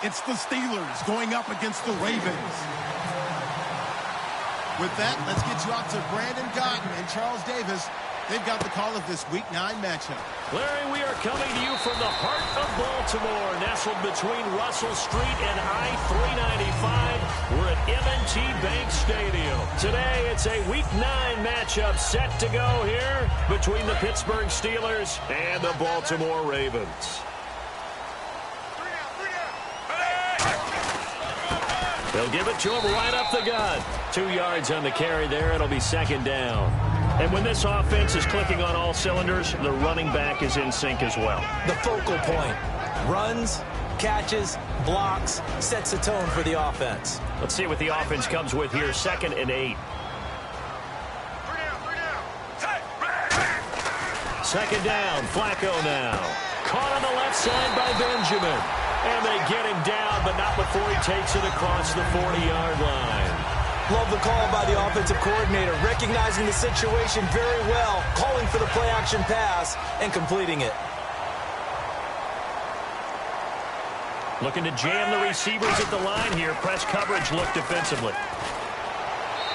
It's the Steelers going up against the Ravens. With that, let's get you out to Brandon Gotton and Charles Davis. They've got the call of this Week 9 matchup. Larry, we are coming to you from the heart of Baltimore, nestled between Russell Street and I-395. We're at M&T Bank Stadium. Today, it's a Week 9 matchup set to go here between the Pittsburgh Steelers and the Baltimore Ravens. They'll give it to him right up the gut. 2 yards on the carry there. It'll be second down. And when this offense is clicking on all cylinders, the running back is in sync as well. The focal point. Runs, catches, blocks, sets the tone for the offense. Let's see what the offense comes with here. 2nd and 8. Second down, Flacco now. Caught on the left side by Benjamin. And they get him down, but not before he takes it across the 40-yard line. Love the call by the offensive coordinator, recognizing the situation very well, calling for the play-action pass, and completing it. Looking to jam the receivers at the line here. Press coverage look defensively.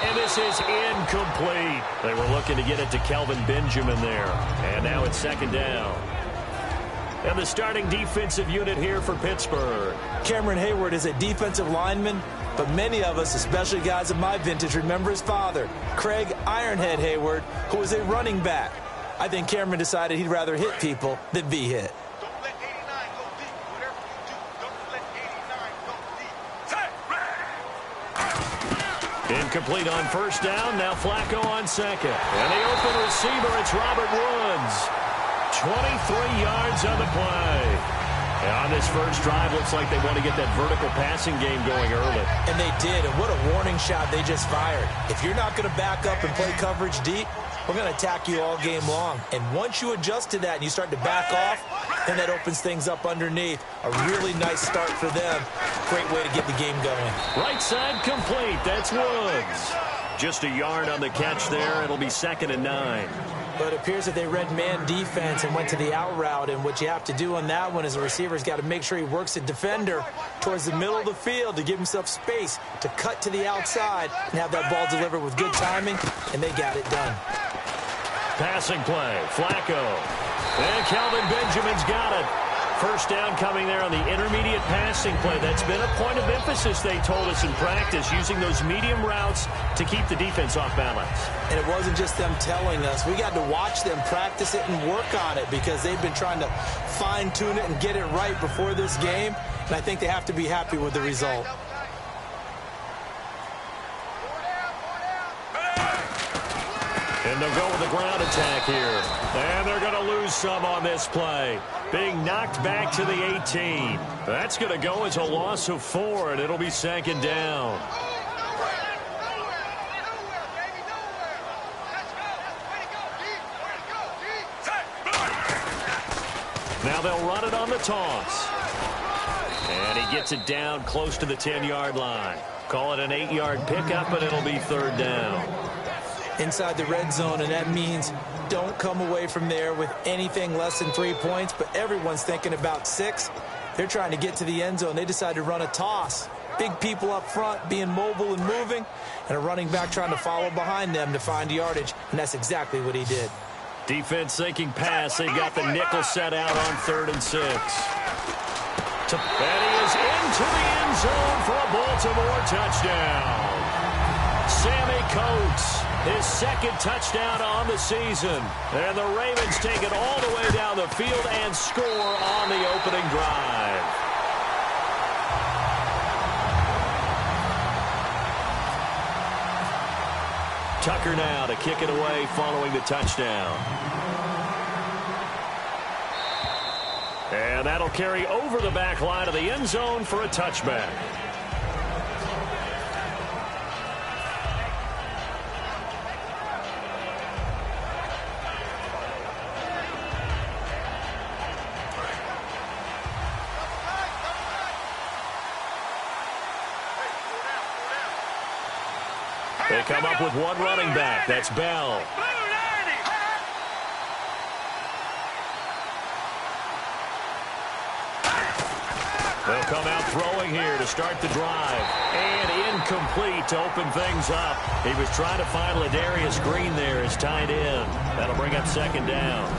And this is incomplete. They were looking to get it to Kelvin Benjamin there. And now it's second down. And the starting defensive unit here for Pittsburgh. Cameron Hayward is a defensive lineman, but many of us, especially guys of my vintage, remember his father, Craig Ironhead Hayward, who was a running back. I think Cameron decided he'd rather hit people than be hit. Don't let 89 go deep. Whatever you do, don't let 89 go deep. Incomplete on first down. Now Flacco on second. And the open receiver, it's Robert Woods. 23 yards on the play. And on this first drive, looks like they want to get that vertical passing game going early. And they did, and what a warning shot they just fired. If you're not going to back up and play coverage deep, we're going to attack you all game long. And once you adjust to that and you start to back off, then that opens things up underneath. A really nice start for them. Great way to get the game going. Right side complete. That's Woods. Just a yard on the catch there. It'll be 2nd and 9. But it appears that they read man defense and went to the out route. And what you have to do on that one is the receiver's got to make sure he works the defender towards the middle of the field to give himself space to cut to the outside and have that ball delivered with good timing, and they got it done. Passing play, Flacco. And Kelvin Benjamin's got it. First down coming there on the intermediate passing play. That's been a point of emphasis, they told us in practice, using those medium routes to keep the defense off balance. And it wasn't just them telling us. We got to watch them practice it and work on it because they've been trying to fine-tune it and get it right before this game. And I think they have to be happy with the result. And they'll go with the ground attack here. And they're going to lose some on this play. Being knocked back to the 18. That's going to go as a loss of 4, and it'll be second down. Now they'll run it on the toss. And he gets it down close to the 10-yard line. Call it an 8-yard pickup, and it'll be third down. Inside the red zone, and that means don't come away from there with anything less than 3 points, but everyone's thinking about 6. They're trying to get to the end zone. They decide to run a toss. Big people up front being mobile and moving, and a running back trying to follow behind them to find yardage, and that's exactly what he did. Defense thinking pass. They've got the nickel set out on 3rd and 6. And he is into the end zone for a Baltimore touchdown. Sammy Coates, his 2nd touchdown on the season. And the Ravens take it all the way down the field and score on the opening drive. Tucker now to kick it away following the touchdown. And that'll carry over the back line of the end zone for a touchback. They come up with one running back. That's Bell. They'll come out throwing here to start the drive. And incomplete to open things up. He was trying to find Ladarius Green there as tight end. That'll bring up second down.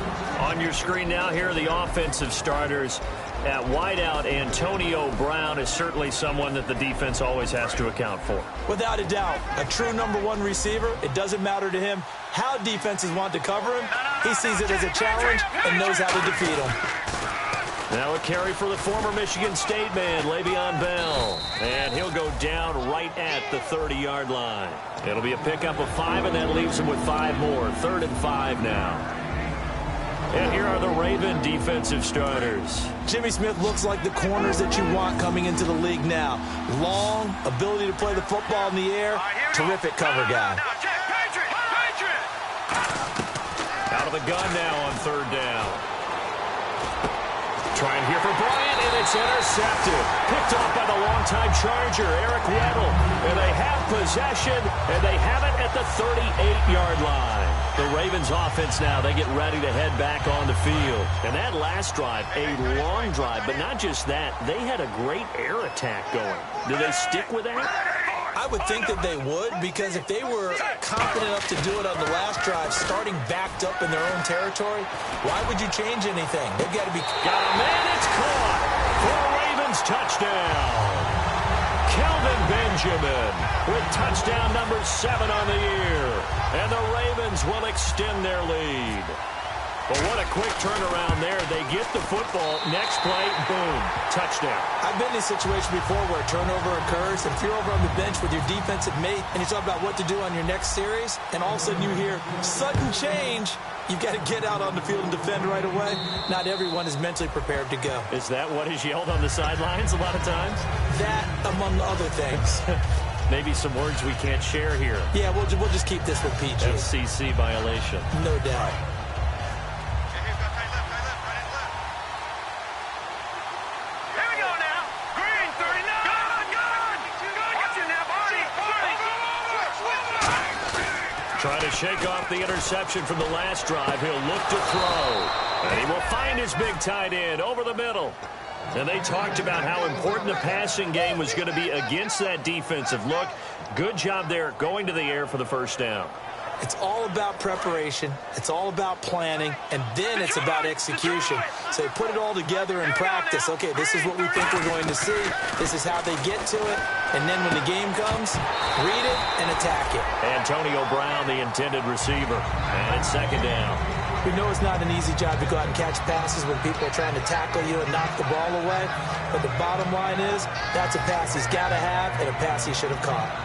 On your screen now, here are the offensive starters. At wideout, Antonio Brown is certainly someone that the defense always has to account for. Without a doubt, a true number one receiver. It doesn't matter to him how defenses want to cover him. He sees it as a challenge and knows how to defeat them. Now a carry for the former Michigan State man, Le'Veon Bell. And he'll go down right at the 30-yard line. It'll be a pickup of 5, and that leaves him with 5 more. 3rd and 5 now. And here are the Raven defensive starters. Jimmy Smith looks like the corners that you want coming into the league now. Long, ability to play the football in the air, terrific cover guy. Out of the gun now on 3rd down. Trying here for Bryant, and it's intercepted. Picked off by the longtime Charger, Eric Weddle. And they have possession, and they have it at the 38-yard line. The Ravens offense now, they get ready to head back on the field. And that last drive, a long drive, but not just that. They had a great air attack going. Do they stick with that? I would think that they would, because if they were confident enough to do it on the last drive, starting backed up in their own territory, why would you change anything? They've got to be... Got a man, it's caught for a Ravens touchdown. Kelvin Benjamin with touchdown number 7 on the year. And the Ravens will extend their lead. But what a quick turnaround there. They get the football. Next play, boom, touchdown. I've been in a situation before where a turnover occurs, and if you're over on the bench with your defensive mate, and you talk about what to do on your next series, and all of a sudden you hear sudden change, you've got to get out on the field and defend right away. Not everyone is mentally prepared to go. Is that what is yelled on the sidelines a lot of times? That, among other things. Maybe some words we can't share here. Yeah, we'll just keep this with PG. FCC violation. No doubt. Trying to shake off the interception from the last drive. He'll look to throw. And he will find his big tight end over the middle. And they talked about how important the passing game was going to be against that defensive look. Good job there going to the air for the first down. It's all about preparation. It's all about planning. And then it's about execution. So they put it all together in practice. Okay, this is what we think we're going to see. This is how they get to it. And then when the game comes, read it and attack it. Antonio Brown, the intended receiver. And it's second down. We know it's not an easy job to go out and catch passes when people are trying to tackle you and knock the ball away. But the bottom line is, that's a pass he's got to have and a pass he should have caught.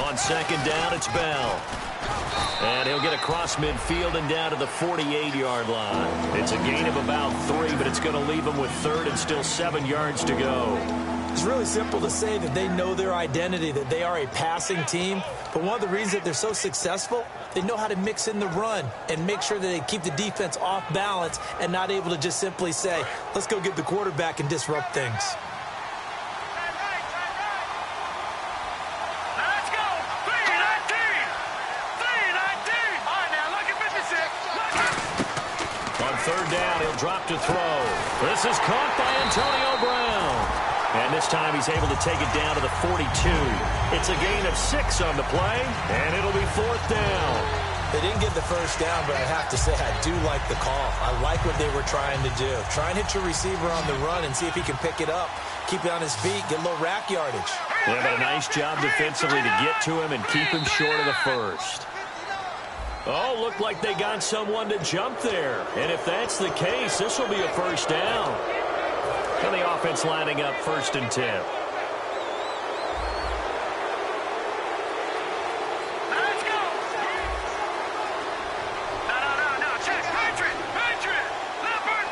On second down, it's Bell. And he'll get across midfield and down to the 48-yard line. It's a gain of about 3, but it's going to leave him with 3rd and still 7 yards to go. It's really simple to say that they know their identity, that they are a passing team. But one of the reasons that they're so successful, they know how to mix in the run and make sure that they keep the defense off balance and not able to just simply say, let's go get the quarterback and disrupt things. Third down, he'll drop to throw. This is caught by Antonio Brown. And this time he's able to take it down to the 42. It's a gain of 6 on the play, and it'll be 4th down. They didn't get the first down, but I have to say I do like the call. I like what they were trying to do. Try and hit your receiver on the run and see if he can pick it up. Keep it on his feet, get a little rack yardage. They have a nice job defensively to get to him and keep him short of the first. Oh, looked like they got someone to jump there. And if that's the case, this will be a first down. And the offense lining up 1st and 10. Let's go. No. Check. Patriot. Leopard.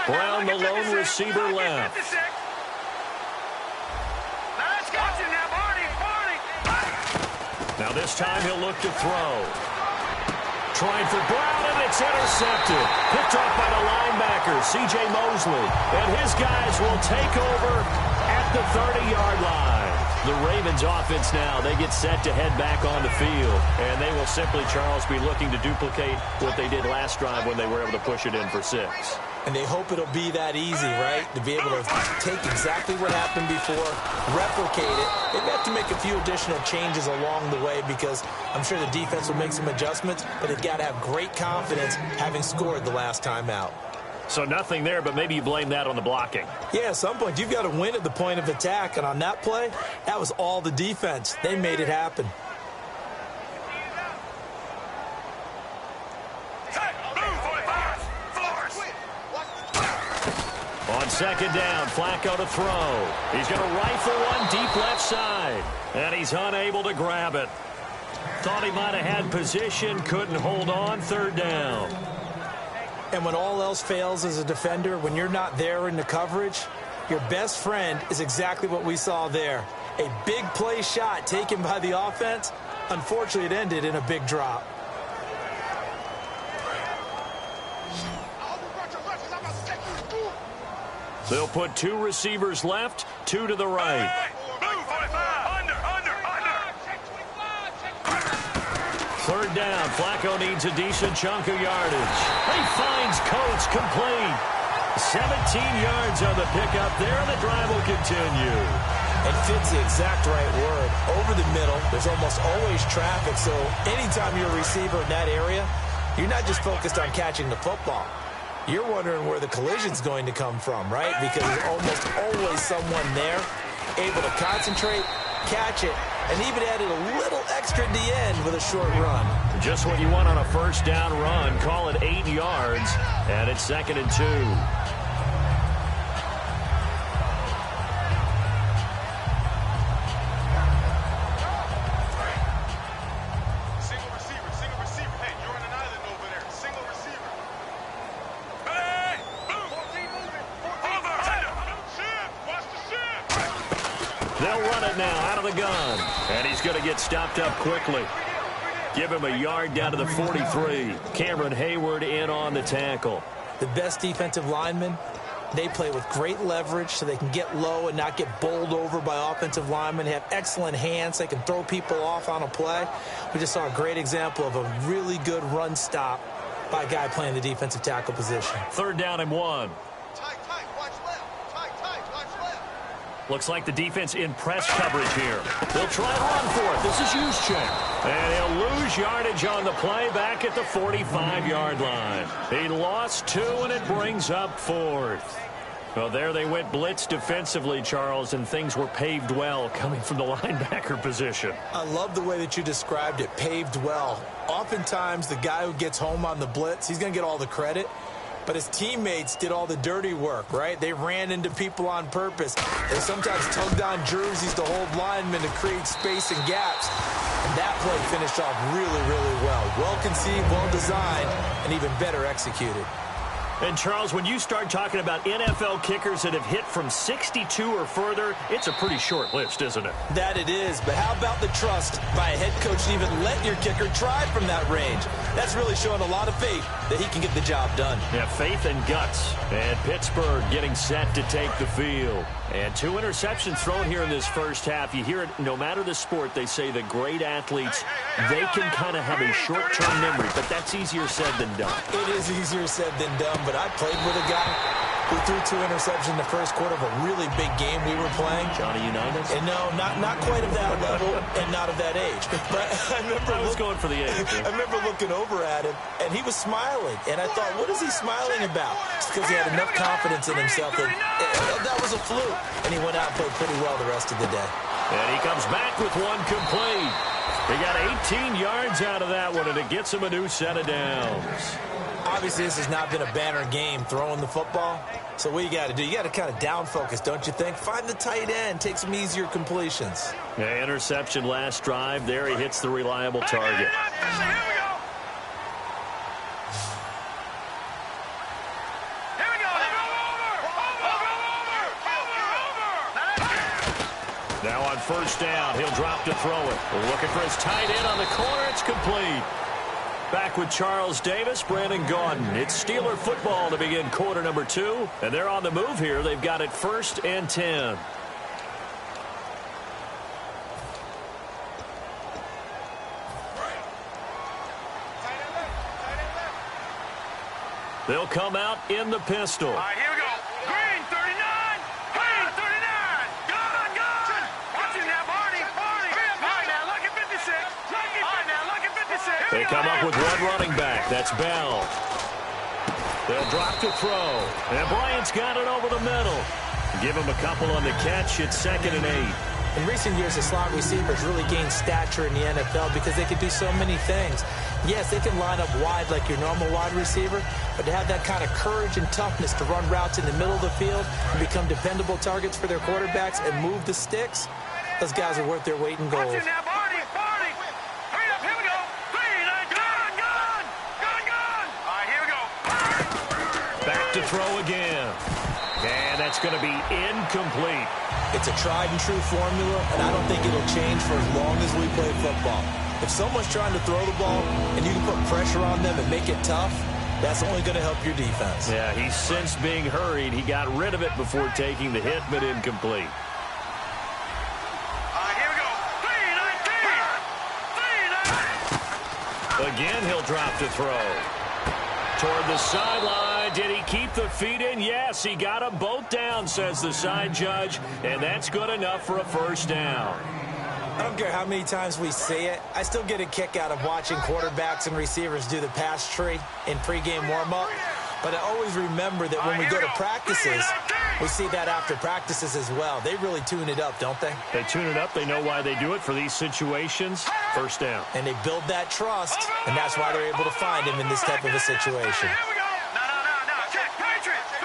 Brown, the lone receiver, left. Let's go. Now, Now this time he'll look to throw. trying for Brown, and it's intercepted. Picked off by the linebacker, C.J. Mosley. And his guys will take over at the 30-yard line. The Ravens offense now, they get set to head back on the field. And they will simply, Charles, be looking to duplicate what they did last drive when they were able to push it in for 6. And they hope it'll be that easy, right? To be able to take exactly what happened before, replicate it. They've got to make a few additional changes along the way because I'm sure the defense will make some adjustments, but they've got to have great confidence having scored the last time out. So nothing there, but maybe you blame that on the blocking. Yeah, at some point, you've got to win at the point of attack. And on that play, that was all the defense. They made it happen. On second down, Flacco to throw. He's going to rifle one deep left side. And he's unable to grab it. Thought he might have had position, couldn't hold on, third down. And when all else fails as a defender, when you're not there in the coverage, your best friend is exactly what we saw there. A big play shot taken by the offense. Unfortunately, it ended in a big drop. They'll put 2 receivers left, 2 to the right. Third down, Flacco needs a decent chunk of yardage. He finds Coates complete. 17 yards on the pickup there, and the drive will continue. And fits the exact right word. Over the middle, there's almost always traffic, so anytime you're a receiver in that area, you're not just focused on catching the football. You're wondering where the collision's going to come from, right? Because there's almost always someone there able to concentrate, catch it, and even added a little extra at the end with a short run. Just what you want on a first down run. Call it 8 yards, and it's 2nd and 2. They'll run it now out of the gun. And he's going to get stopped up quickly. Give him a yard down to the 43. Cameron Hayward in on the tackle. The best defensive linemen, they play with great leverage so they can get low and not get bowled over by offensive linemen. They have excellent hands. They can throw people off on a play. We just saw a great example of a really good run stop by a guy playing the defensive tackle position. Third down and 1. Looks like the defense in press coverage here. They'll try to run for it. This is Juszczyk. And he'll lose yardage on the play back at the 45-yard line. He lost 2, and it brings up 4th. Well, there they went blitz defensively, Charles, and things were paved well coming from the linebacker position. I love the way that you described it, paved well. Oftentimes, the guy who gets home on the blitz, he's going to get all the credit. But his teammates did all the dirty work, right? They ran into people on purpose. They sometimes tugged on jerseys to hold linemen to create space and gaps. And that play finished off really, really well. Well conceived, well designed, and even better executed. And, Charles, when you start talking about NFL kickers that have hit from 62 or further, it's a pretty short list, isn't it? That it is. But how about the trust by a head coach to even let your kicker try from that range? That's really showing a lot of faith that he can get the job done. Yeah, faith and guts. And Pittsburgh getting set to take the field. And 2 interceptions thrown here in this first half. You hear it, no matter the sport, they say that great athletes, they can kind of have a short-term memory, but that's easier said than done. It is easier said than done, but I played with a guy who threw 2 interceptions in the first quarter of a really big game we were playing. Johnny Unitas? And no, not quite of that level and not of that age. But I remember I was going for the age. I remember looking over at him, and he was smiling. And I thought, what is he smiling about? It's because he had enough confidence in himself that that was a fluke. And he went out and played pretty well the rest of the day. And he comes back with 1 complete. He got 18 yards out of that one, and it gets him a new set of downs. Obviously, this has not been a banner game throwing the football. So what you got to do, you got to kind of down focus, don't you think? Find the tight end, take some easier completions. Yeah, interception last drive. There he hits the reliable target. Now on first down, he'll drop to throw it. Looking for his tight end on the corner. It's complete. Back with Charles Davis, Brandon Gaudin. It's Steeler football to begin quarter number 2, and they're on the move here. They've got it 1st and 10. They'll come out in the pistol. All right, here we go. Green 39. Green 39. Gun. Watching that, Barney. All right, now, look at 56. All right, now, look at 56. They come up with one running back. That's Bell. They'll drop to throw. And Bryant's got it over the middle. Give him a couple on the catch. It's 2nd and 8. In recent years, the slot receivers really gained stature in the NFL because they can do so many things. Yes, they can line up wide like your normal wide receiver, but to have that kind of courage and toughness to run routes in the middle of the field and become dependable targets for their quarterbacks and move the sticks, those guys are worth their weight in gold. Watching that, Barney. Hurry up, here we go. Green, gun. All right, here we go. Back to throw again. And that's going to be incomplete. It's a tried-and-true formula, and I don't think it'll change for as long as we play football. If someone's trying to throw the ball and you can put pressure on them and make it tough, that's only going to help your defense. Yeah, he's sensed being hurried. He got rid of it before taking the hit, but incomplete. All right, here we go. 3-19. Again, he'll drop to throw. Toward the sideline. Did he keep the feet in? Yes, he got them both down, says the side judge, and that's good enough for a 1st down. I don't care how many times we see it. I still get a kick out of watching quarterbacks and receivers do the pass tree in pregame warm-up. But I always remember that when we go to practices, we see that after practices as well. They really tune it up, don't they? They tune it up. They know why they do it for these situations. 1st down. And they build that trust, and that's why they're able to find him in this type of a situation.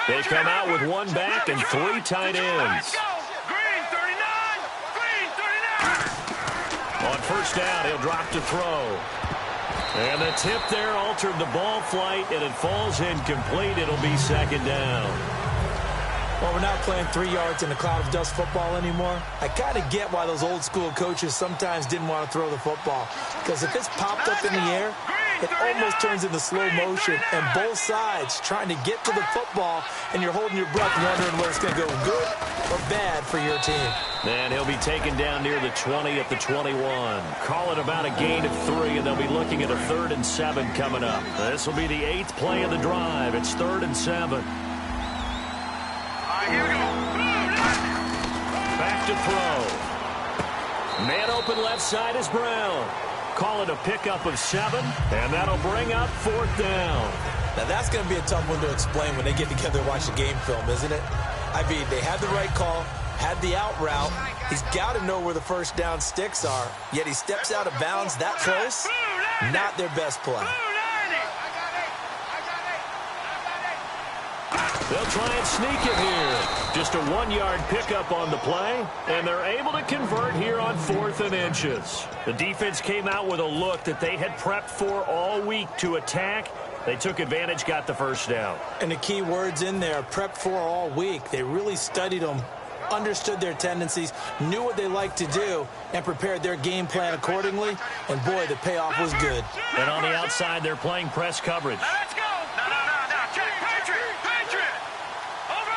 They come out with one back and 3 tight ends. Green 39. On 1st down, he'll drop to throw. And the tip there altered the ball flight, and it falls incomplete. It'll be 2nd down. Well, we're not playing 3 yards in a cloud of dust football anymore. I kind of get why those old school coaches sometimes didn't want to throw the football. Because if it's popped up in the air, it almost turns into slow motion, and both sides trying to get to the football, and you're holding your breath wondering whether it's going to go good or bad for your team. And he'll be taken down near the 20 at the 21. Call it about a gain of 3, and they'll be looking at a 3rd and 7 coming up. This will be the 8th play of the drive. It's 3rd and 7. Here we go. Back to throw. Man open left side is Brown. Call it a pickup of 7, and that'll bring up 4th down. Now, that's going to be a tough one to explain when they get together and watch the game film, isn't it? I mean, they had the right call, had the out route. He's got to know where the 1st down sticks are, yet he steps out of bounds that close. Not their best play. They'll try and sneak it here. Just a 1-yard pickup on the play, and they're able to convert here on 4th and inches. The defense came out with a look that they had prepped for all week to attack. They took advantage, got the 1st down. And the key words in there, prepped for all week. They really studied them, understood their tendencies, knew what they like to do, and prepared their game plan accordingly. And, boy, the payoff was good. And on the outside, they're playing press coverage. Let's go. No. Check. Patriot. Over.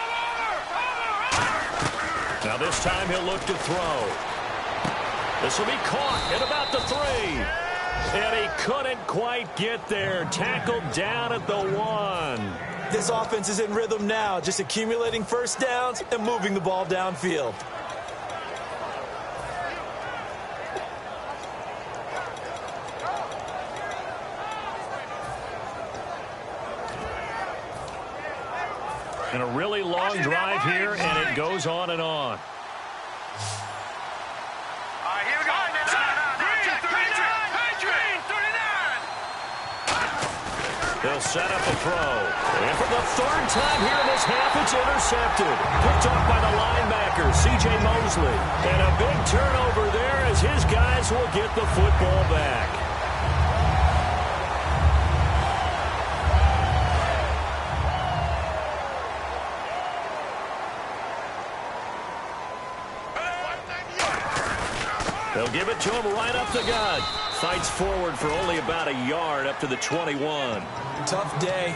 Now this time he'll look to throw. This will be caught at about the 3. And he couldn't quite get there. Tackled down at the 1. This offense is in rhythm now, just accumulating 1st downs and moving the ball downfield. And a really long drive here, and it goes on and on. Here we go. Green 39. They'll set up a throw. And for the 3rd time here in this half, it's intercepted. Picked off by the linebacker, C.J. Mosley. And a big turnover there as his guys will get the football back. They'll give it to him right up the gut. Fights forward for only about a yard up to the 21. Tough day,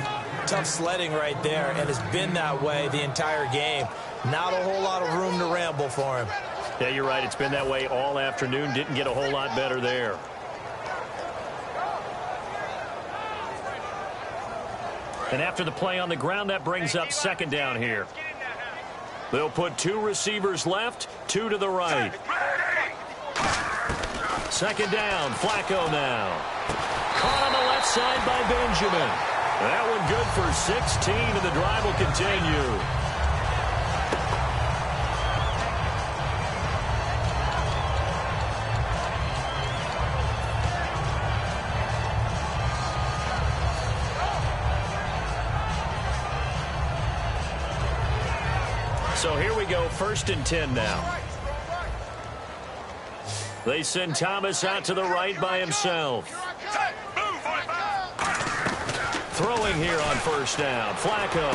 tough sledding right there, and it's been that way the entire game. Not a whole lot of room to ramble for him. Yeah, you're right. It's been that way all afternoon. Didn't get a whole lot better there. And after the play on the ground, that brings up second down here. They'll put 2 receivers left, 2 to the right. Second down, Flacco now. Caught on the left side by Benjamin. That one good for 16, and the drive will continue. So here we go, 1st and 10 now. They send Thomas out to the right by himself. Throwing here on 1st down. Flacco.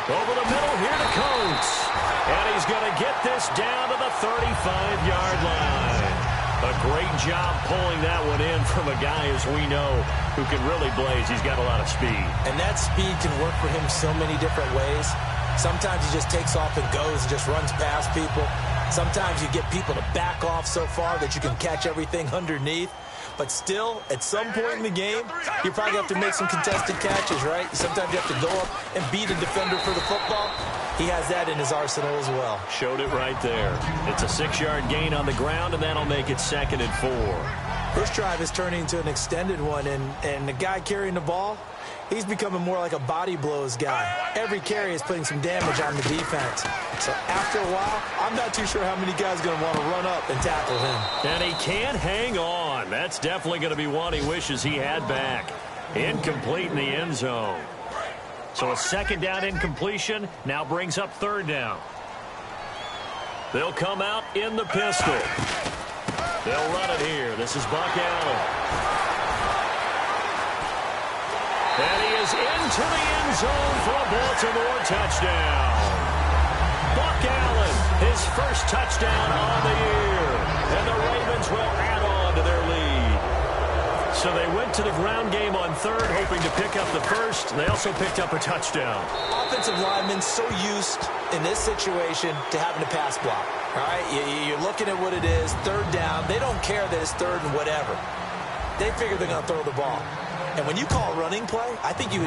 Over the middle here to Coates. And he's going to get this down to the 35-yard line. A great job pulling that one in from a guy, as we know, who can really blaze. He's got a lot of speed. And that speed can work for him so many different ways. Sometimes he just takes off and goes and just runs past people. Sometimes you get people to back off so far that you can catch everything underneath. But still, at some point in the game, you probably have to make some contested catches, right? Sometimes you have to go up and beat a defender for the football. He has that in his arsenal as well. Showed it right there. It's a 6-yard gain on the ground, and that'll make it 2nd and 4. This drive is turning into an extended one, and the guy carrying the ball, he's becoming more like a body blows guy. Every carry is putting some damage on the defense. So after a while, I'm not too sure how many guys are going to want to run up and tackle him. And he can't hang on. That's definitely going to be one he wishes he had back. Incomplete in the end zone. So a 2nd down incompletion now brings up 3rd down. They'll come out in the pistol. They'll run it here. This is Buck Allen. And he is into the end zone for a Baltimore touchdown. Buck Allen, his first touchdown on the year. And the Ravens will add on to their lead. So they went to the ground game on 3rd, hoping to pick up the first. They also picked up a touchdown. Offensive linemen so used in this situation to having to pass block. All right, you're looking at what it is, 3rd down. They don't care that it's 3rd and whatever. They figure they're going to throw the ball. And when you call a running play, I think you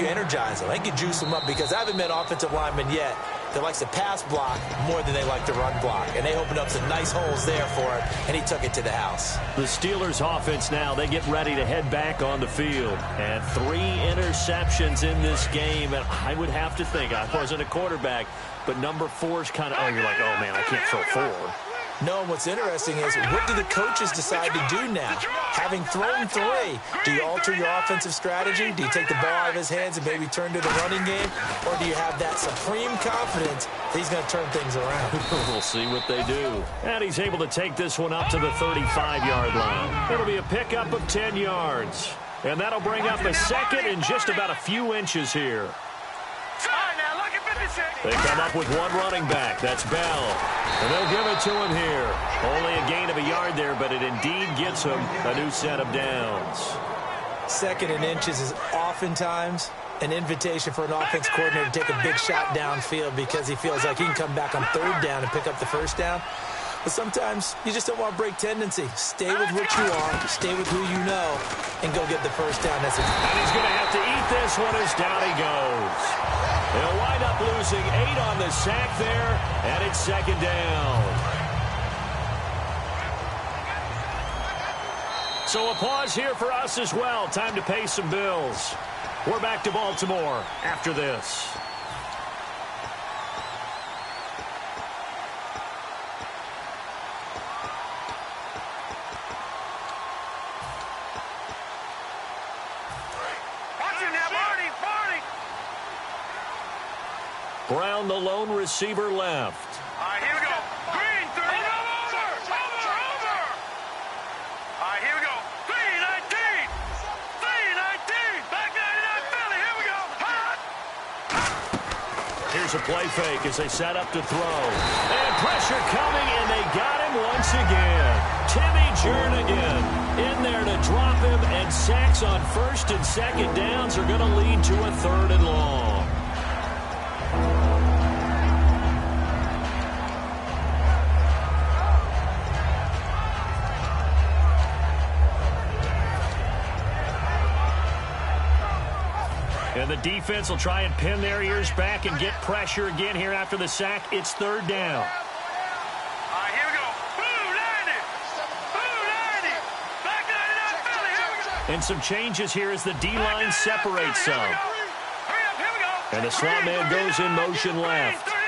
energize them. I think you juice them up, because I haven't met offensive linemen yet that likes to pass block more than they like to run block. And they opened up some nice holes there for him, and he took it to the house. The Steelers offense now, they get ready to head back on the field. And 3 interceptions in this game. And I would have to think, I wasn't a quarterback, but number 4 is kind of, you're like, oh, man, I can't throw 4. No, what's interesting is, what do the coaches decide to do now? Having thrown 3, do you alter your offensive strategy? Do you take the ball out of his hands and maybe turn to the running game? Or do you have that supreme confidence that he's going to turn things around? We'll see what they do. And he's able to take this one up to the 35-yard line. It'll be a pickup of 10 yards. And that'll bring up a 2nd and just about a few inches here. They come up with 1 running back. That's Bell. And they'll give it to him here. Only a gain of a yard there, but it indeed gets him a new set of downs. 2nd and inches is oftentimes an invitation for an offense coordinator to take a big shot downfield, because he feels like he can come back on 3rd down and pick up the 1st down. But sometimes you just don't want to break tendency. Stay with what you are, stay with who you know, and go get the 1st down. And he's going to have to eat this one as down he goes. They'll wind up losing 8 on the sack there, and it's 2nd down. So a pause here for us as well. Time to pay some bills. We're back to Baltimore after this. Brown, the lone receiver, left. All right, here we go. Green, 30. Over. All right, here we go. 319. 319. Back 99 Philly. Here we go. Hot. Here's a play fake as they set up to throw. And pressure coming, and they got him once again. Timmy Jernigan in there to drop him, and sacks on first and second downs are going to lead to a 3rd and long. And the defense will try and pin their ears back and get pressure again here after the sack. It's 3rd down. All right, here we go. Boo, 90. Boo, 90. Back 99, Philly. Here we go. And some changes here as the D-line separates some. Hurry up, here we go. And the slot man goes in motion left. 39.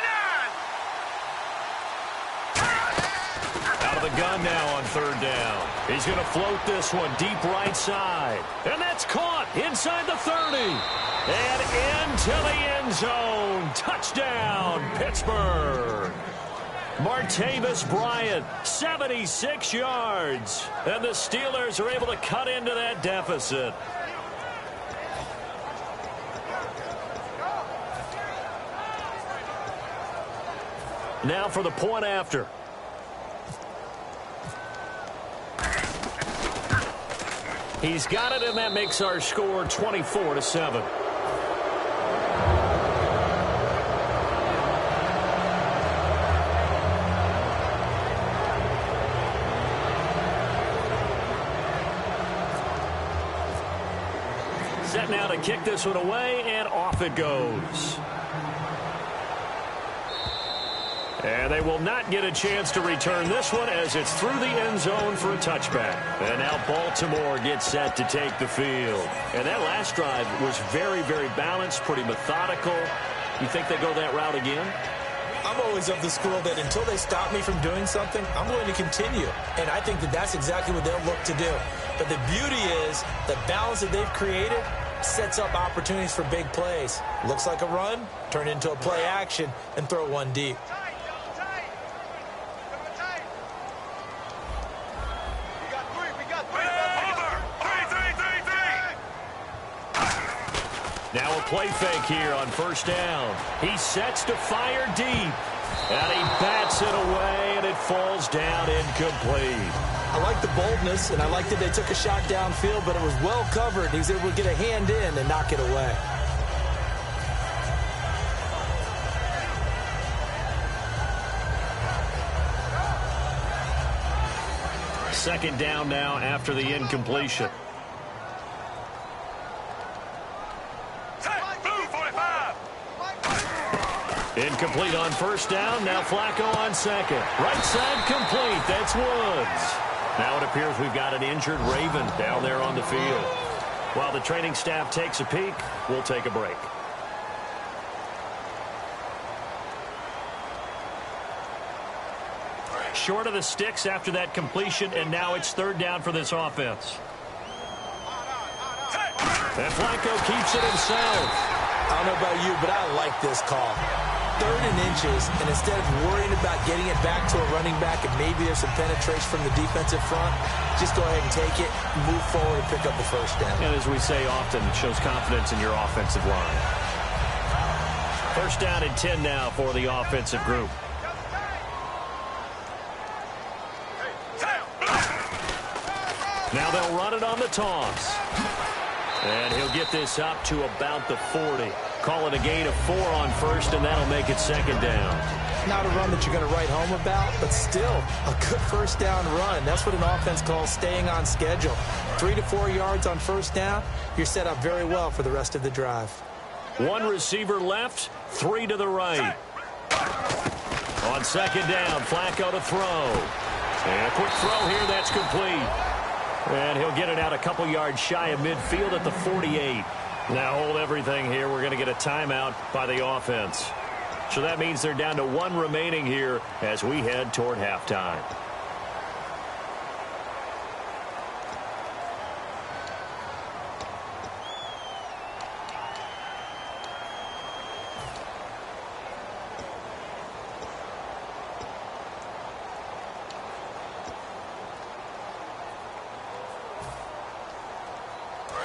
Out of the gun now on 3rd down. He's going to float this one deep right side. And that's caught inside the 30. And into the end zone. Touchdown, Pittsburgh. Martavis Bryant, 76 yards. And the Steelers are able to cut into that deficit. Now for the point after. He's got it, and that makes our score 24-7. Set now to kick this one away, and off it goes. And they will not get a chance to return this one as it's through the end zone for a touchback. And now Baltimore gets set to take the field. And that last drive was very, very balanced, pretty methodical. You think they go that route again? I'm always of the school that until they stop me from doing something, I'm going to continue. And I think that that's exactly what they'll look to do. But the beauty is the balance that they've created sets up opportunities for big plays. Looks like a run, turn into a play action, and throw one deep. Now a play fake here on 1st down. He sets to fire deep. And he bats it away, and it falls down incomplete. I like the boldness, and I like that they took a shot downfield, but it was well covered. He was able to get a hand in and knock it away. Second down now after the incompletion. Incomplete on 1st down. Now Flacco on 2nd. Right side complete. That's Woods. Now it appears we've got an injured Raven down there on the field. While the training staff takes a peek, we'll take a break. Short of the sticks after that completion, and now it's 3rd down for this offense. And Flacco keeps it himself. I don't know about you, but I like this call. 3rd and inches, and instead of worrying about getting it back to a running back and maybe there's some penetration from the defensive front, just go ahead and take it, move forward, and pick up the 1st down. And as we say often, it shows confidence in your offensive line. 1st down and 10 now for the offensive group. Now they'll run it on the toss. And he'll get this up to about the 40. Call it a gain of 4 on 1st, and that'll make it 2nd down. Not a run that you're going to write home about, but still a good 1st down run. That's what an offense calls staying on schedule. 3 to 4 yards on 1st down, you're set up very well for the rest of the drive. 1 receiver left, 3 to the right. On 2nd down, Flacco to throw. And a quick throw here, that's complete. And he'll get it out a couple yards shy of midfield at the 48. Now hold everything here. We're going to get a timeout by the offense. So that means they're down to 1 remaining here as we head toward halftime.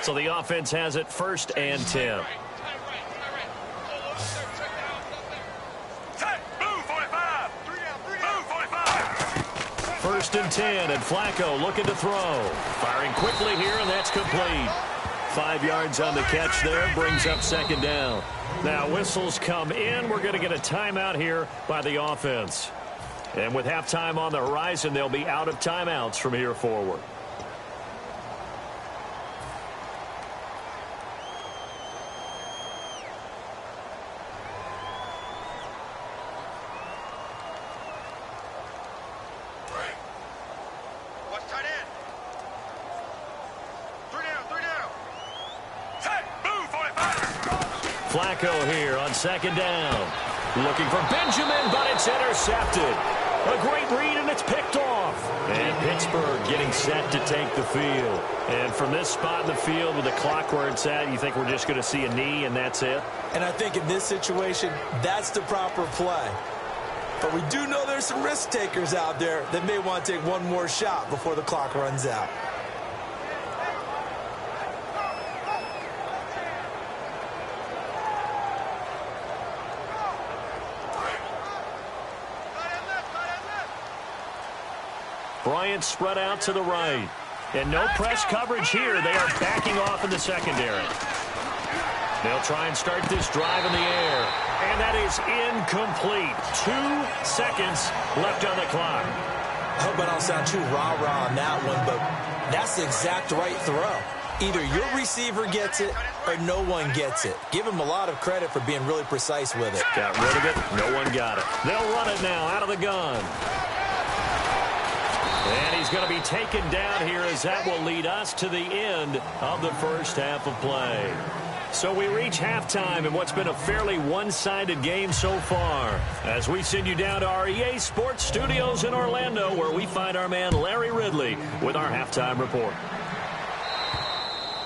So the offense has it 1st and 10. First and 10, and Flacco looking to throw. Firing quickly here, and that's complete. 5 yards on the catch there, brings up second down. Now whistles come in. We're going to get a timeout here by the offense. And with halftime on the horizon, they'll be out of timeouts from here forward. Flacco here on second down. Looking for Benjamin, but it's intercepted. A great read, and it's picked off. And Pittsburgh getting set to take the field. And from this spot in the field with the clock where it's at, you think we're just going to see a knee and that's it? And I think in this situation, that's the proper play. But we do know there's some risk takers out there that may want to take one more shot before the clock runs out. Bryant spread out to the right. And no press coverage here. They are backing off in the secondary. They'll try and start this drive in the air. And that is incomplete. 2 seconds left on the clock. I hope I don't sound too rah-rah on that one, but that's the exact right throw. Either your receiver gets it or no one gets it. Give him a lot of credit for being really precise with it. Got rid of it. No one got it. They'll run it now out of the gun. And he's going to be taken down here as that will lead us to the end of the first half of play. So we reach halftime in what's been a fairly one-sided game so far as we send you down to our EA Sports Studios in Orlando where we find our man Larry Ridley with our halftime report.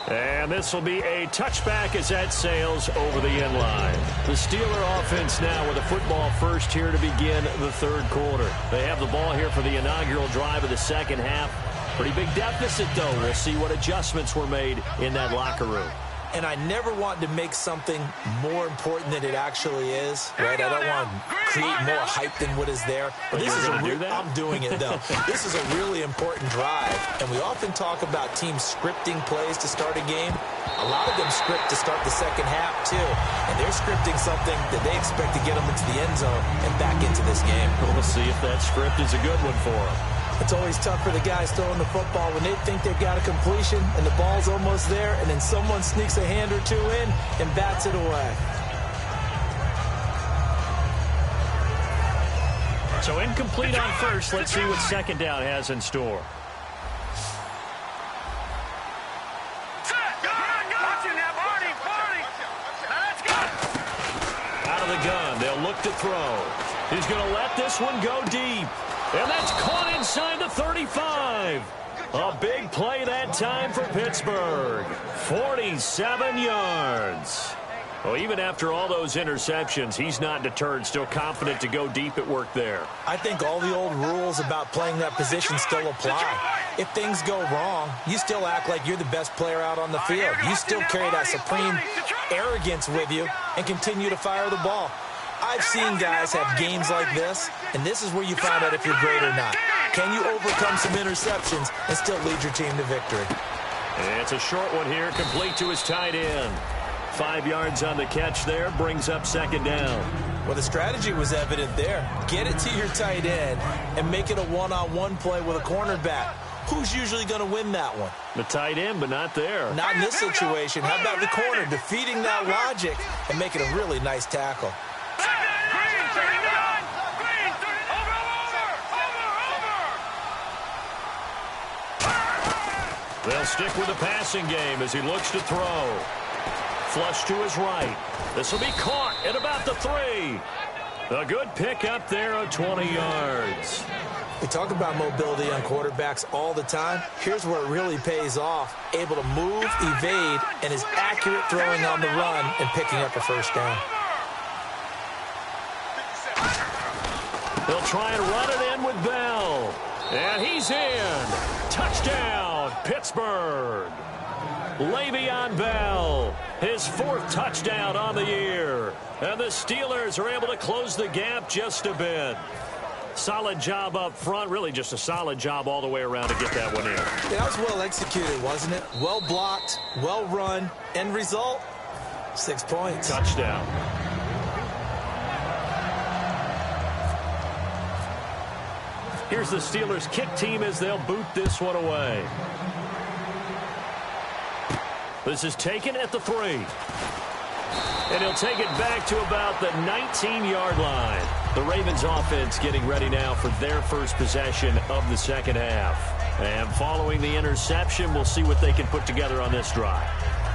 And this will be a touchback as that sails over the end line. The Steeler offense now with a football first here to begin the third quarter. They have the ball here for the inaugural drive of the second half. Pretty big deficit, though. We'll see what adjustments were made in that locker room. And I never want to make something more important than it actually is, right? I don't want to create more hype than what is there. But this is I'm doing it, though. This is a really important drive. And we often talk about teams scripting plays to start a game. A lot of them script to start the second half, too. And they're scripting something that they expect to get them into the end zone and back into this game. We'll see if that script is a good one for them. It's always tough for the guys throwing the football when they think they've got a completion and the ball's almost there, and then someone sneaks a hand or two in and bats it away. So incomplete on first. Let's see what second down has in store. Out of the gun. They'll look to throw. He's going to let this one go deep. And that's caught inside the 35. A big play that time for Pittsburgh. 47 yards. Well, even after all those interceptions, he's not deterred, still confident to go deep at work there. I think all the old rules about playing that position still apply. If things go wrong, you still act like you're the best player out on the field. You still carry that supreme arrogance with you and continue to fire the ball. I've seen guys have games like this, and this is where you find out if you're great or not. Can you overcome some interceptions and still lead your team to victory? And it's a short one here, complete to his tight end. 5 yards on the catch there, brings up second down. Well, the strategy was evident there. Get it to your tight end and make it a one-on-one play with a cornerback. Who's usually going to win that one? The tight end, but not there. Not in this situation. How about the corner defeating that logic and making a really nice tackle? They'll stick with the passing game as he looks to throw. Flush to his right. This will be caught at about the 3. A good pick up there of 20 yards. We talk about mobility on quarterbacks all the time. Here's where it really pays off. Able to move, evade, and is accurate throwing on the run and picking up a first down. They'll try and run it in with Bell. And he's in. Touchdown, Pittsburgh. Le'Veon Bell, his 4th touchdown on the year. And the Steelers are able to close the gap just a bit. Solid job up front. Really just a solid job all the way around to get that one in. Yeah, that was well executed, wasn't it? Well blocked, well run. End result, 6 points. Touchdown. Here's the Steelers kick team as they'll boot this one away. This is taken at the 3. And he'll take it back to about the 19-yard line. The Ravens offense getting ready now for their first possession of the second half. And following the interception, we'll see what they can put together on this drive.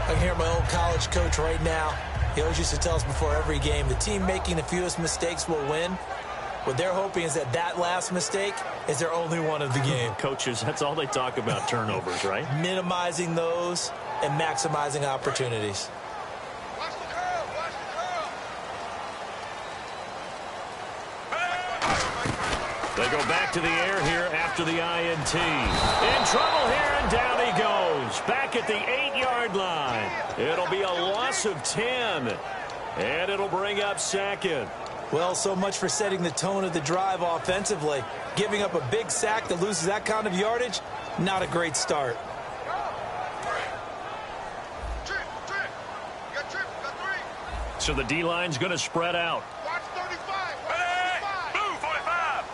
I can hear my old college coach right now. He always used to tell us before every game, the team making the fewest mistakes will win. What they're hoping is that last mistake is their only one of the game. Coaches, that's all they talk about, turnovers, right? Minimizing those and maximizing opportunities. Watch the curl. Watch the curl. They go back to the air here after the INT. In trouble here, and down he goes. Back at the 8-yard line. It'll be a loss of 10. And it'll bring up second. Well, so much for setting the tone of the drive offensively. Giving up a big sack that loses that kind of yardage, not a great start. So the D-line's going to spread out. Watch 35. Watch 35. Blue 45.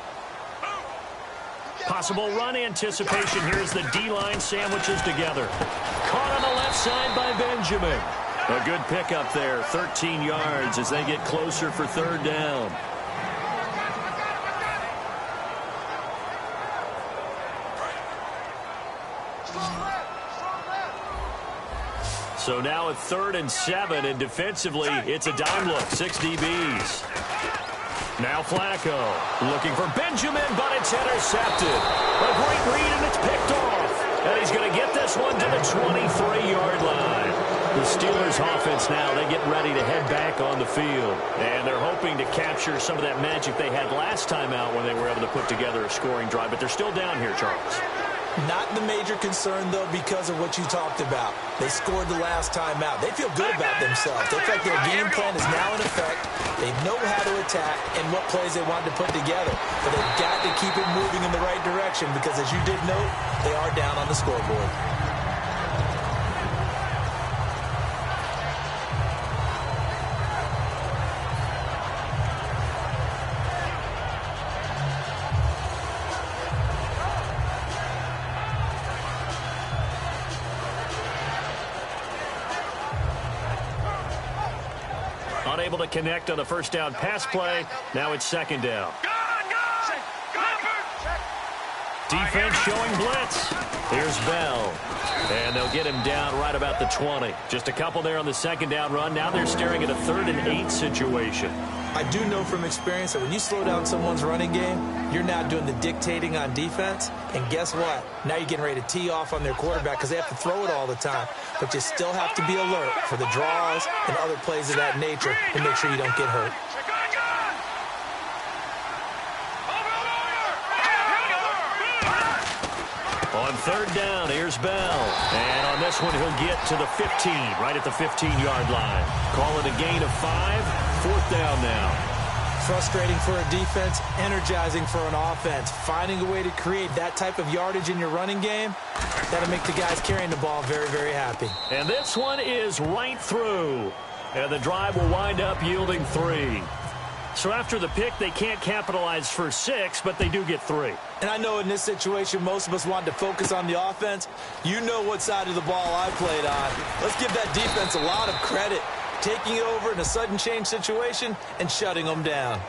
Blue. Possible run anticipation here as the D-line sandwiches together. Caught on the left side by Benjamin. A good pickup there, 13 yards as they get closer for third down. So now at 3rd and 7, and defensively, it's a dime look, 6 DBs. Now Flacco looking for Benjamin, but it's intercepted. A great read, and it's picked off. And he's going to get this one to the 23-yard line. The Steelers offense now, they get ready to head back on the field. And they're hoping to capture some of that magic they had last time out when they were able to put together a scoring drive. But they're still down here, Charles. Not the major concern, though, because of what you talked about. They scored the last time out. They feel good about themselves. They feel like their game plan is now in effect. They know how to attack and what plays they want to put together. But they've got to keep it moving in the right direction because, as you did note, they are down on the scoreboard. Unable to connect on a first down pass play. Now it's second down. Defense showing blitz. Here's Bell. And they'll get him down right about the 20. Just a couple there on the second down run. Now they're staring at a 3rd and 8 situation. I do know from experience that when you slow down someone's running game, you're not doing the dictating on defense. And guess what? Now you're getting ready to tee off on their quarterback because they have to throw it all the time. But you still have to be alert for the draws and other plays of that nature to make sure you don't get hurt. On 3rd down, here's Bell. And on this one, he'll get to the 15, right at the 15-yard line. Call it a gain of 5. 4th down now. Frustrating for a defense, energizing for an offense. Finding a way to create that type of yardage in your running game, that'll make the guys carrying the ball very, very happy. And this one is right through. And the drive will wind up yielding 3. So after the pick, they can't capitalize for 6, but they do get 3. And I know in this situation, most of us want to focus on the offense. You know what side of the ball I played on. Let's give that defense a lot of credit. Taking it over in a sudden change situation and shutting them down.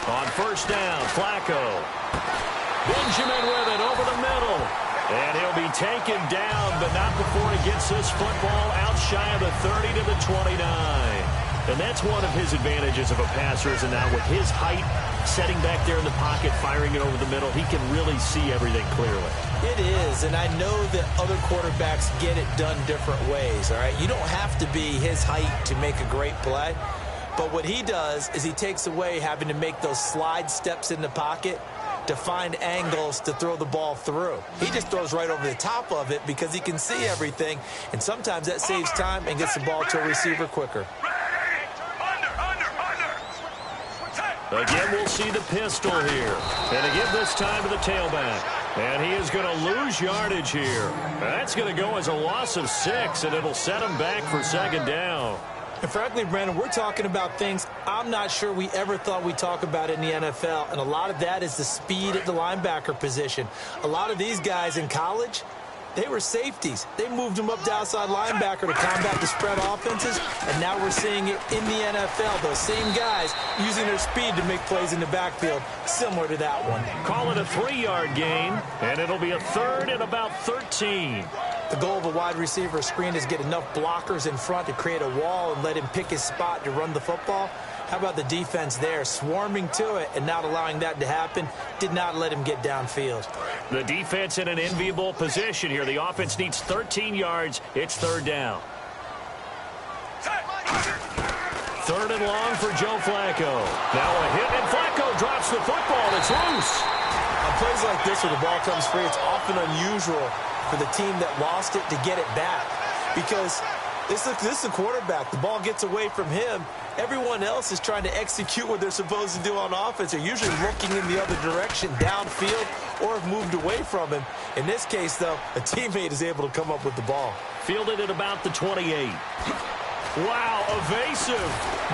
On first down, Flacco. Benjamin with it over the middle. And he'll be taken down, but not before he gets this football out shy of the 30 to the 29. And that's one of his advantages of a passer, is now with his height, setting back there in the pocket, firing it over the middle, he can really see everything clearly. It is, and I know that other quarterbacks get it done different ways, all right? You don't have to be his height to make a great play, but what he does is he takes away having to make those slide steps in the pocket to find angles to throw the ball through. He just throws right over the top of it because he can see everything, and sometimes that saves time and gets the ball to a receiver quicker. Again, we'll see the pistol here. And again, this time to the tailback. And he is going to lose yardage here. That's going to go as a loss of 6, and it'll set him back for second down. And frankly, Brandon, we're talking about things I'm not sure we ever thought we'd talk about in the NFL, and a lot of that is the speed at the linebacker position. A lot of these guys in college, they were safeties. They moved them up to outside linebacker to combat the spread offenses, and now we're seeing it in the NFL. Those same guys using their speed to make plays in the backfield, similar to that one. Call it a 3-yard gain, and it'll be a third and about 13. The goal of a wide receiver screen is get enough blockers in front to create a wall and let him pick his spot to run the football. How about the defense there, swarming to it and not allowing that to happen? Did not let him get downfield. The defense in an enviable position here. The offense needs 13 yards. It's third down. Third and long for Joe Flacco. Now a hit, and Flacco drops the football. It's loose. On plays like this where the ball comes free, it's often unusual for the team that lost it to get it back, because this is a quarterback. The ball gets away from him. Everyone else is trying to execute what they're supposed to do on offense. They're usually looking in the other direction, downfield, or have moved away from him. In this case, though, a teammate is able to come up with the ball. Fielded at about the 28. Wow, evasive.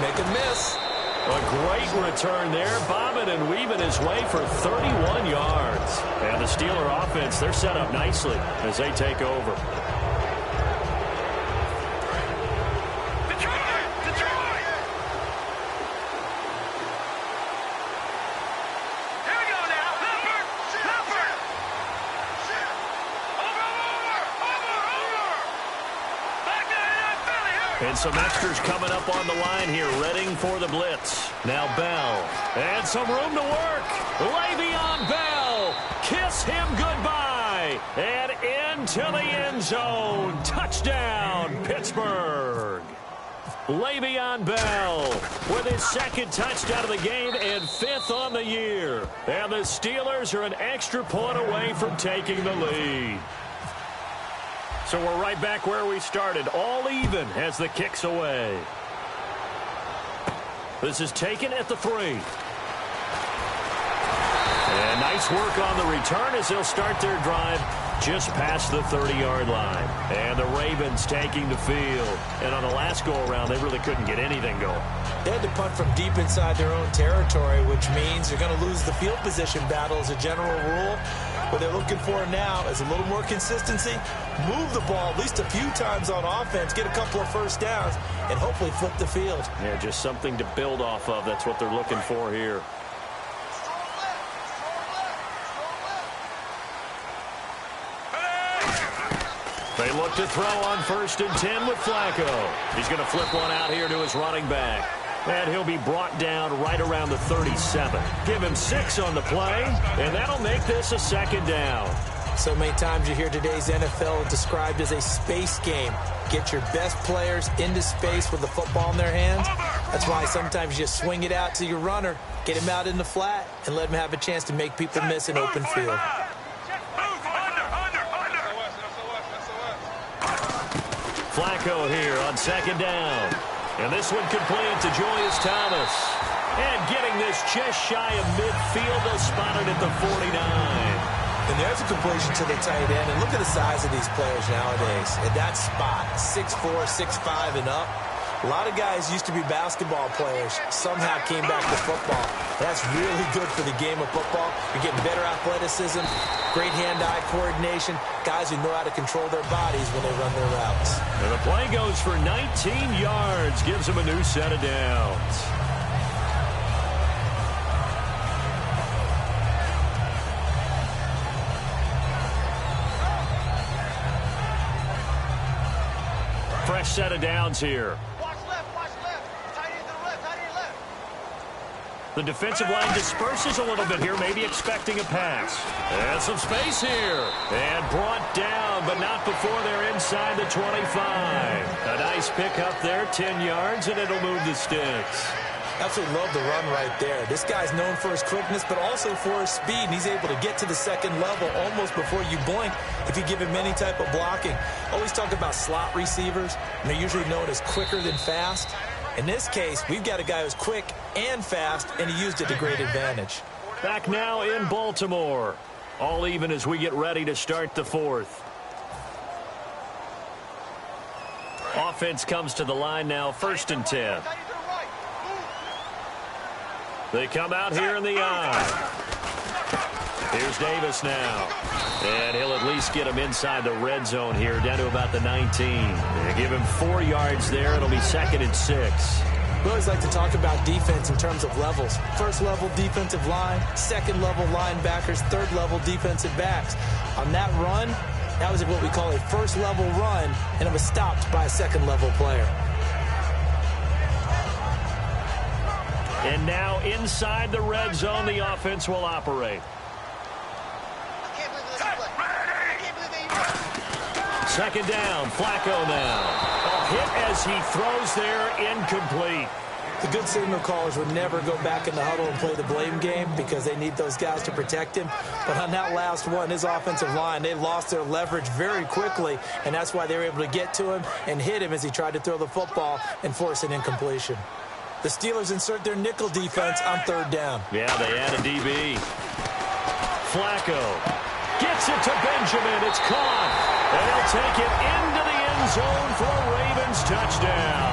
Make a miss. A great return there, bobbing and weaving his way for 31 yards. And the Steeler offense, they're set up nicely as they take over. And some extras coming up on the line here, readying for the blitz. Now Bell, and some room to work. Le'Veon Bell, kiss him goodbye, and into the end zone. Touchdown, Pittsburgh. Le'Veon Bell with his second touchdown of the game and 5th on the year. And the Steelers are an extra point away from taking the lead. So we're right back where we started, all even as the kick's away. This is taken at the 3. And nice work on the return as they'll start their drive just past the 30-yard line. And the Ravens taking the field. And on the last go-around, they really couldn't get anything going. They had to punt from deep inside their own territory, which means they're going to lose the field position battle as a general rule. What they're looking for now is a little more consistency, move the ball at least a few times on offense, get a couple of first downs, and hopefully flip the field. Yeah, just something to build off of. That's what they're looking for here. They look to throw on 1st and 10 with Flacco. He's going to flip one out here to his running back. And he'll be brought down right around the 37. Give him 6 on the play, and that'll make this a second down. So many times you hear today's NFL described as a space game. Get your best players into space with the football in their hands. That's why sometimes you just swing it out to your runner, get him out in the flat, and let him have a chance to make people miss an open field. Flacco here on 2nd down. And this one complete to Julius Thomas. And getting this just shy of midfield, they'll spot it at the 49. And there's a completion to the tight end. And look at the size of these players nowadays. At that spot, 6'4", 6'5", and up. A lot of guys used to be basketball players. Somehow came back to football. That's really good for the game of football. You're getting better athleticism, great hand-eye coordination, guys who know how to control their bodies when they run their routes. And the play goes for 19 yards, gives them a new set of downs. Fresh set of downs here. Watch left, tight The defensive line disperses a little bit here, maybe expecting a pass. And some space here. And brought down, but not before they're inside the 25. A nice pickup there, 10 yards, and it'll move the sticks. Absolutely love the run right there. This guy's known for his quickness, but also for his speed, and he's able to get to the second level almost before you blink if you give him any type of blocking. Always talk about slot receivers, and they're usually known as quicker than fast. In this case, we've got a guy who's quick and fast, and he used it to great advantage. Back now in Baltimore. All even as we get ready to start the fourth. Offense comes to the line now, 1st and 10. They come out here in the eye. Here's Davis now. And he'll at least get him inside the red zone here, down to about the 19. They give him 4 yards there. It'll be 2nd and 6. We always like to talk about defense in terms of levels. First level defensive line, second level linebackers, third level defensive backs. On that run, that was what we call a first level run, and it was stopped by a second level player. And now inside the red zone, the offense will operate. Second down, Flacco now. A hit as he throws there, incomplete. The good signal callers would never go back in the huddle and play the blame game because they need those guys to protect him. But on that last one, his offensive line, they lost their leverage very quickly, and that's why they were able to get to him and hit him as he tried to throw the football and force an incompletion. The Steelers insert their nickel defense on 3rd down. Yeah, they add a DB. Flacco gets it to Benjamin. It's caught. And he'll take it into the end zone for a Ravens touchdown.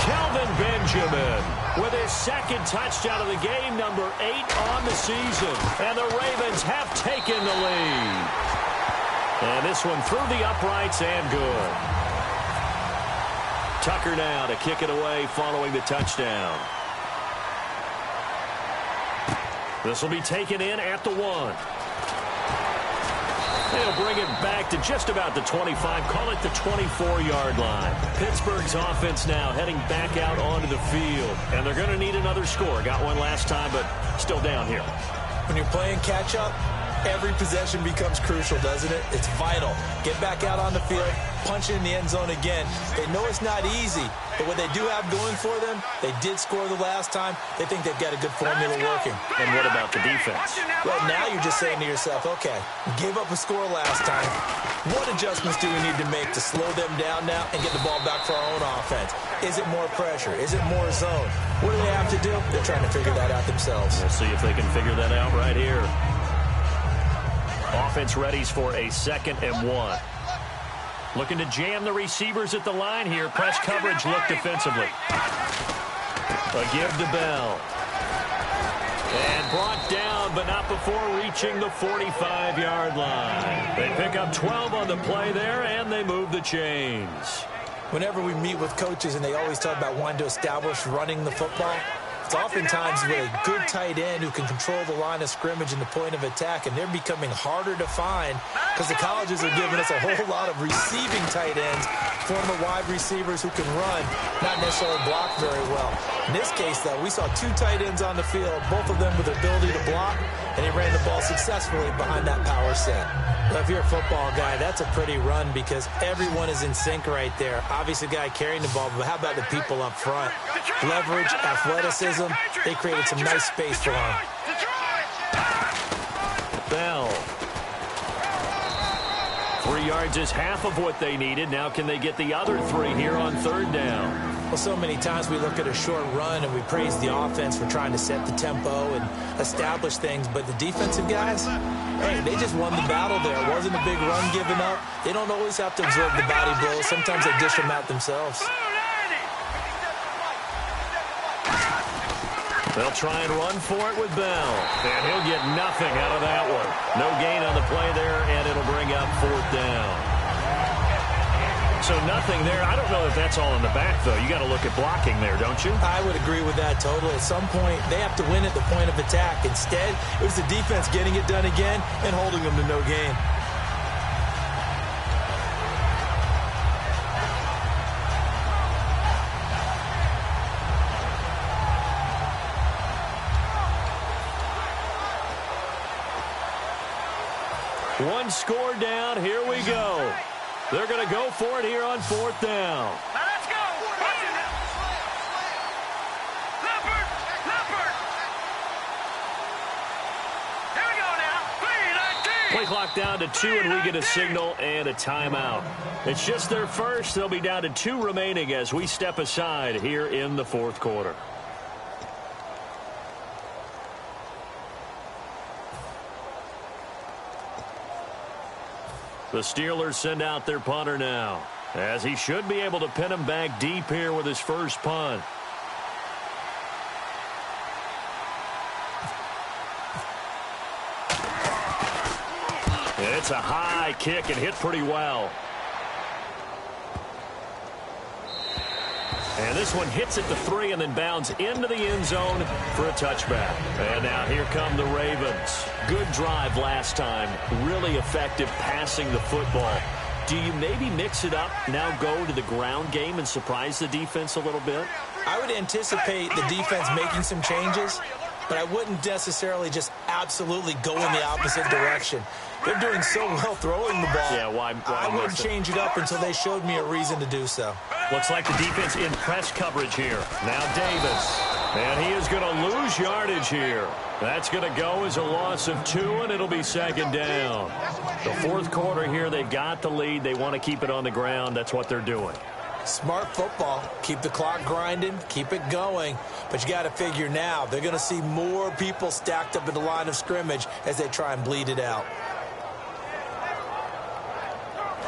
Kelvin Benjamin with his 2nd touchdown of the game, number 8 on the season. And the Ravens have taken the lead. And this one through the uprights and good. Tucker now to kick it away following the touchdown. This will be taken in at the 1. They'll bring it back to just about the 25, call it the 24-yard line. Pittsburgh's offense now heading back out onto the field, and they're going to need another score. Got one last time, but still down here. When you're playing catch-up, every possession becomes crucial, doesn't it? It's vital. Get back out on the field, punch it in the end zone again. They know it's not easy, but what they do have going for them, they did score the last time. They think they've got a good formula working. And what about the defense? Well, now you're just saying to yourself, okay, we gave up a score last time. What adjustments do we need to make to slow them down now and get the ball back for our own offense? Is it more pressure? Is it more zone? What do they have to do? They're trying to figure that out themselves. We'll see if they can figure that out right here. Offense readies for a 2nd and 1. Looking to jam the receivers at the line here. Press coverage look defensively. A give to Bell. And brought down, but not before reaching the 45-yard line. They pick up 12 on the play there, and they move the chains. Whenever we meet with coaches and they always talk about wanting to establish running the football, it's oftentimes with a good tight end who can control the line of scrimmage and the point of attack, and they're becoming harder to find because the colleges are giving us a whole lot of receiving tight ends, former wide receivers who can run, not necessarily block very well. In this case, though, we saw 2 tight ends on the field, both of them with the ability to block, and he ran the ball successfully behind that power set. Well, if you're a football guy, that's a pretty run because everyone is in sync right there. Obviously, the guy carrying the ball, but how about the people up front? Leverage, athleticism, they created some nice space for him. Bell. 3 yards is half of what they needed. Now can they get the other 3 here on 3rd down? Well, so many times we look at a short run and we praise the offense for trying to set the tempo and establish things, but the defensive guys, hey, they just won the battle there. It wasn't a big run given up. They don't always have to absorb the body blows. Sometimes they dish them out themselves. They'll try and run for it with Bell. And he'll get nothing out of that one. No gain on the play there, and it'll bring up 4th down. So nothing there. I don't know if that's all in the back, though. You got to look at blocking there, don't you? I would agree with that totally. At some point, they have to win at the point of attack. Instead, it was the defense getting it done again and holding them to no gain. One score down. Here we go. They're going to go for it here on 4th down. Now let's go. Leopard. Here we go now. 3-19. Play clock down to 2, and we get a signal and a timeout. It's just their first. They'll be down to 2 remaining as we step aside here in the 4th quarter. The Steelers send out their punter now, as he should be able to pin him back deep here with his first punt. It's a high kick and hit pretty well. And this one hits at the 3 and then bounds into the end zone for a touchback. And now here come the Ravens. Good drive last time. Really effective passing the football. Do you maybe mix it up, now go to the ground game and surprise the defense a little bit? I would anticipate the defense making some changes, but I wouldn't necessarily just absolutely go in the opposite direction. They're doing so well throwing the ball. Yeah, why I wouldn't change it up until they showed me a reason to do so. Looks like the defense in press coverage here. Now Davis. And he is going to lose yardage here. That's going to go as a loss of 2, and it'll be 2nd down. The 4th quarter here, they've got the lead. They want to keep it on the ground. That's what they're doing. Smart football. Keep the clock grinding. Keep it going. But you got to figure now, they're going to see more people stacked up in the line of scrimmage as they try and bleed it out.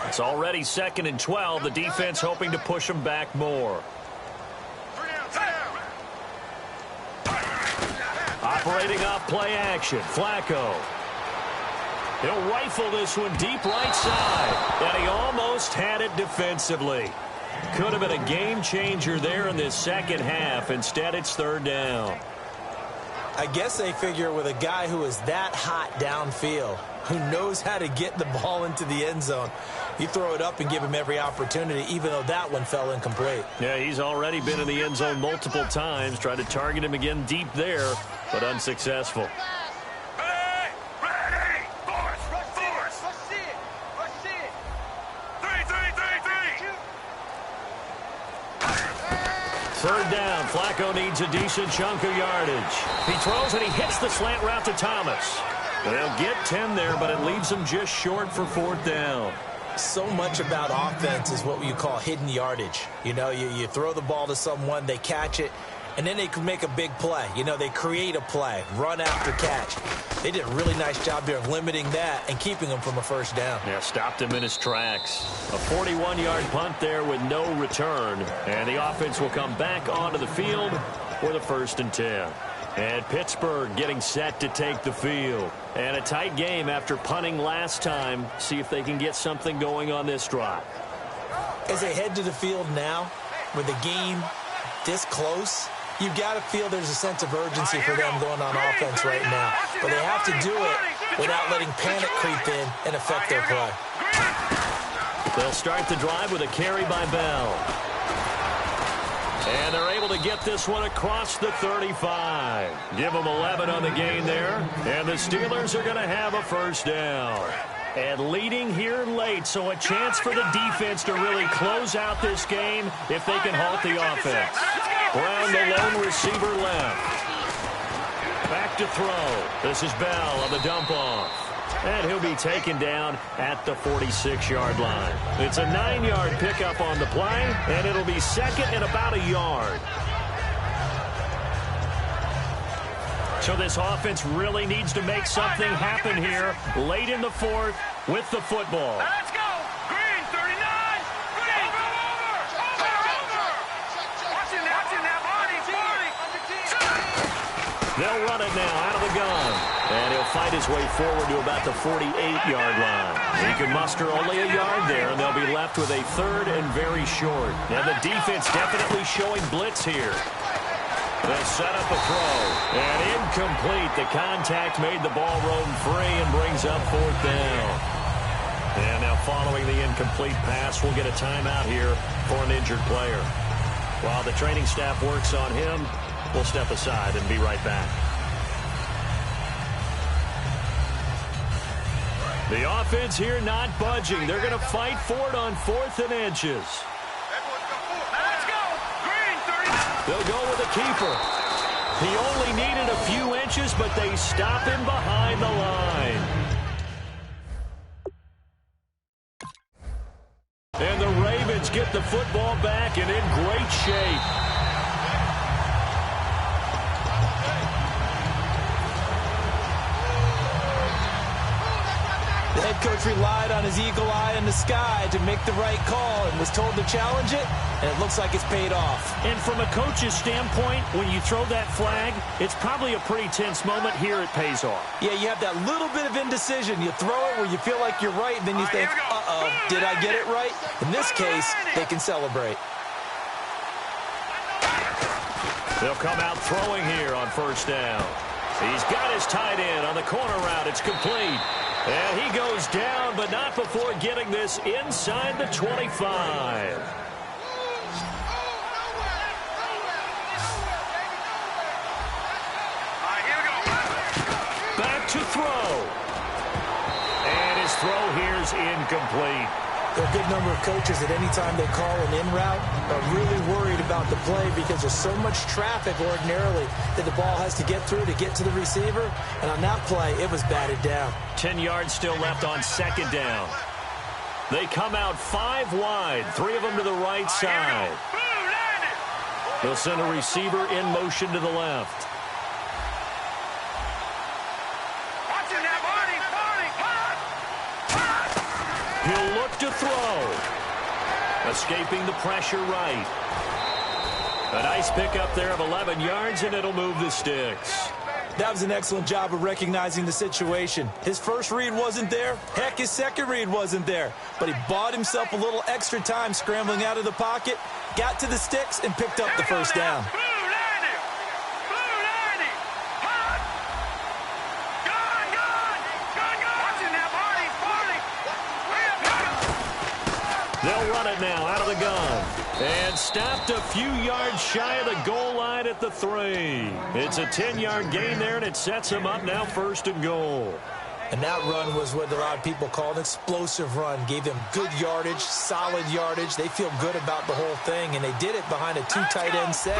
It's already 2nd and 12. The defense hoping to push them back more. Operating off play action. Flacco. He'll rifle this one deep right side. And he almost had it defensively. Could have been a game changer there in this second half. Instead, it's 3rd down. I guess they figure with a guy who is that hot downfield, who knows how to get the ball into the end zone, you throw it up and give him every opportunity, even though that one fell incomplete. Yeah, he's already been in the end zone multiple times. Tried to target him again deep there, but unsuccessful. Ready. Force. Rush it. 3. 3rd down. Flacco needs a decent chunk of yardage. He throws and he hits the slant route to Thomas. They'll get 10 there, but it leaves them just short for 4th down. So much about offense is what you call hidden yardage. You know, you throw the ball to someone, they catch it, and then they can make a big play. You know, they create a play, run after catch. They did a really nice job there of limiting that and keeping them from a 1st down. Yeah, stopped him in his tracks. A 41-yard punt there with no return. And the offense will come back onto the field for the 1st and 10. And Pittsburgh getting set to take the field. And a tight game after punting last time. See if they can get something going on this drive. As they head to the field now, with the game this close, you've got to feel there's a sense of urgency for them going on offense right now. But they have to do it without letting panic creep in and affect their play. They'll start the drive with a carry by Bell. And they're able to get this one across the 35. Give them 11 on the gain there. And the Steelers are going to have a 1st down. And leading here late, so a chance for the defense to really close out this game if they can halt the offense. Brown, the lone receiver left. Back to throw. This is Bell on the dump off. And he'll be taken down at the 46-yard line. It's a 9-yard pickup on the play, and it'll be 2nd and about a yard. So this offense really needs to make something happen here late in the 4th with the football. Now let's go. Green, 39. Green. Over. Watching that body. They'll run it now out of the gun. And he'll fight his way forward to about the 48-yard line. He can muster only a yard there, and they'll be left with a 3rd and very short. And the defense definitely showing blitz here. They'll set up a throw. And incomplete. The contact made the ball roam free and brings up 4th down. And now following the incomplete pass, we'll get a timeout here for an injured player. While the training staff works on him, we'll step aside and be right back. The offense here not budging. They're going to fight for it on 4th and inches. Let's go. Green, 39. They'll go with a keeper. He only needed a few inches, but they stop him behind the line. And the Ravens get the football back and in great shape. The head coach relied on his eagle eye in the sky to make the right call and was told to challenge it, and it looks like it's paid off. And from a coach's standpoint, when you throw that flag, it's probably a pretty tense moment. Here it pays off. Yeah, you have that little bit of indecision. You throw it where you feel like you're right, and then you think, uh-oh, did I get it right? In this case, they can celebrate. They'll come out throwing here on 1st down. He's got his tight end on the corner route. It's complete. And he goes down, but not before getting this inside the 25. Back to throw. And his throw here's incomplete. There are a good number of coaches that any time they call an in route are really worried about the play because there's so much traffic ordinarily that the ball has to get through to get to the receiver. And on that play, it was batted down. 10 yards still left on 2nd down. They come out 5 wide, 3 of them to the right side. They'll send a receiver in motion to the left. He'll look to throw. Escaping the pressure right. A nice pickup there of 11 yards, and it'll move the sticks. That was an excellent job of recognizing the situation. His first read wasn't there. Heck, his second read wasn't there. But he bought himself a little extra time scrambling out of the pocket, got to the sticks, and picked up the 1st down. They'll run it now out of the gun. And stopped a few yards shy of the goal line at the 3. It's a 10-yard gain there, and it sets them up now 1st and goal. And that run was what a lot of people call an explosive run. Gave them good yardage, solid yardage. They feel good about the whole thing, and they did it behind a 2 tight end set.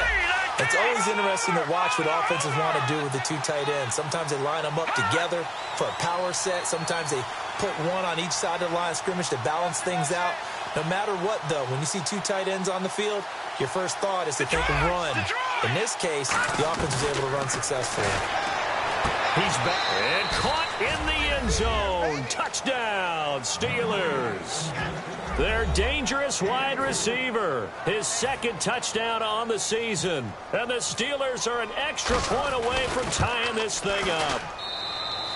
It's always interesting to watch what offenses want to do with the 2 tight ends. Sometimes they line them up together for a power set. Sometimes they put one on each side of the line of scrimmage to balance things out. No matter what, though, when you see 2 tight ends on the field, your first thought is to think run. In this case, the offense was able to run successfully. He's back and caught in the end zone. Touchdown, Steelers. Their dangerous wide receiver. His 2nd touchdown on the season. And the Steelers are an extra point away from tying this thing up.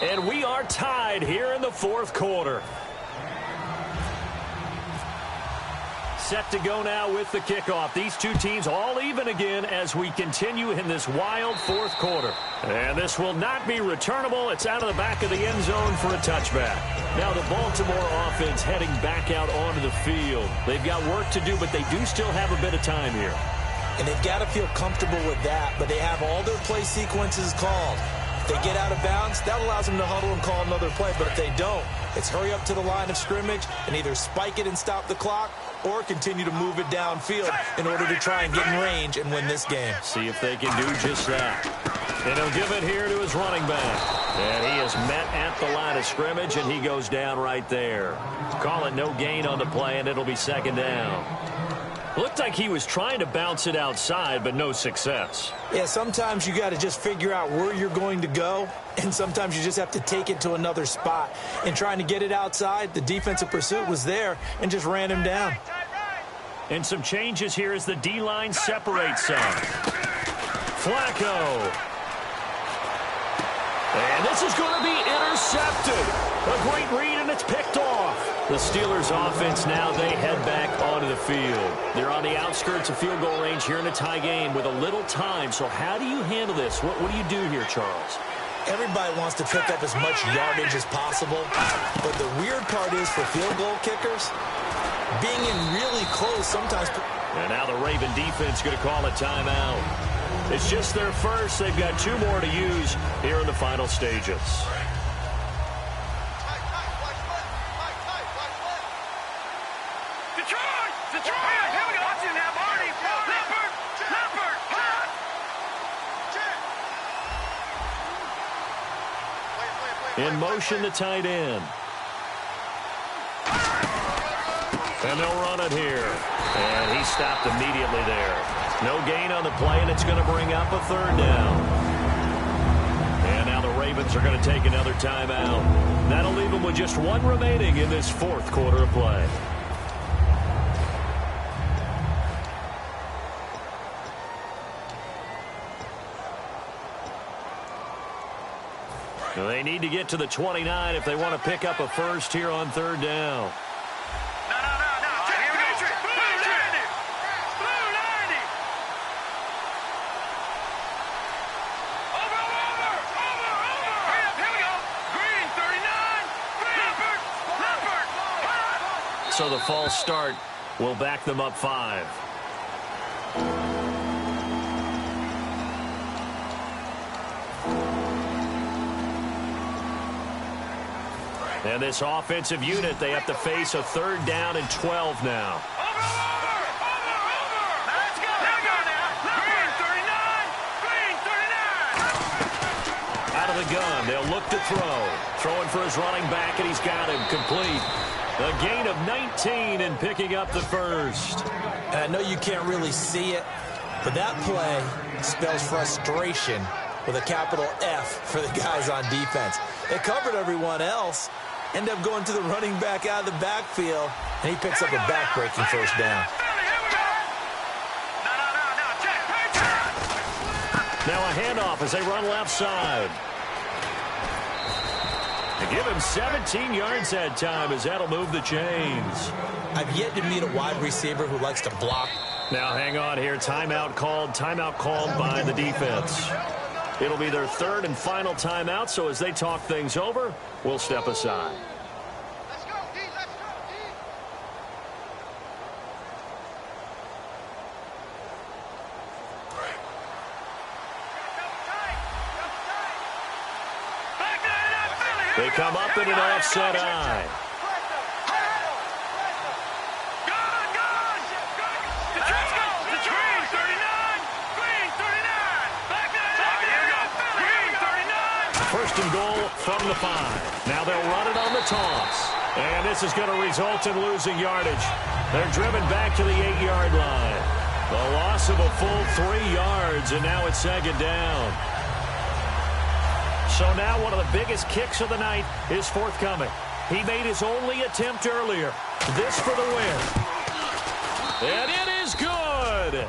And we are tied here in the 4th quarter. Set to go now with the kickoff. These 2 teams all even again as we continue in this wild 4th quarter. And this will not be returnable. It's out of the back of the end zone for a touchback. Now the Baltimore offense heading back out onto the field. They've got work to do, but they do still have a bit of time here. And they've got to feel comfortable with that, but they have all their play sequences called. If they get out of bounds, that allows them to huddle and call another play. But if they don't, it's hurry up to the line of scrimmage and either spike it and stop the clock or continue to move it downfield in order to try and get in range and win this game. See if they can do just that. And he'll give it here to his running back. And he is met at the line of scrimmage, and he goes down right there. Call it no gain on the play, and it'll be 2nd down. Looked like he was trying to bounce it outside, but no success. Yeah, sometimes you got to just figure out where you're going to go, and sometimes you just have to take it to another spot. In trying to get it outside, the defensive pursuit was there and just ran him down. And some changes here as the D-line separates some. Flacco. And this is going to be intercepted. A great read, and it's picked off. The Steelers offense now, they head back onto the field. They're on the outskirts of field goal range here in a tie game with a little time. So how do you handle this? What do you do here, Charles? Everybody wants to pick up as much yardage as possible. But the weird part is for field goal kickers, being in really close sometimes. And now the Raven defense going to call a timeout. It's just their first. They've got 2 more to use here in the final stages. Detroit. Here we go. Watching that, Marty. Leopard. Leopard. In motion, the tight end. And they'll run it here. And he stopped immediately there. No gain on the play, and it's going to bring up a third down. And now the Ravens are going to take another timeout. That'll leave them with just one remaining in this fourth quarter of play. They need to get to the 29 if they want to pick up a first here on third down. No. Here we go. Blue 90. Blue 90. Over. Hurry up. Here we go. Green 39. Leopard. So the false start will back them up 5. And this offensive unit, they have to face a third down and 12 now. Over. Let's go. Here we go now. Green 39. Out of the gun, they'll look to throw. Throwing for his running back, and he's got him complete. A gain of 19 and picking up the first. And I know you can't really see it, but that play spells frustration with a capital F for the guys on defense. They covered everyone else, end up going to the running back out of the backfield, and he picks up a back-breaking first down. Now a handoff as they run left side. They give him 17 yards that time as that'll move the chains. I've yet to meet a wide receiver who likes to block. Now hang on here. Timeout called by the defense. It'll be their third and final timeout, so as they talk things over, we'll step aside. Let's go, D. Let's go, D. They come up in an offset eye. First and goal from the 5. Now they'll run it on the toss. And this is going to result in losing yardage. They're driven back to the 8-yard line. The loss of a full 3 yards, and now it's second down. So now one of the biggest kicks of the night is forthcoming. He made his only attempt earlier. This for the win. And it is good.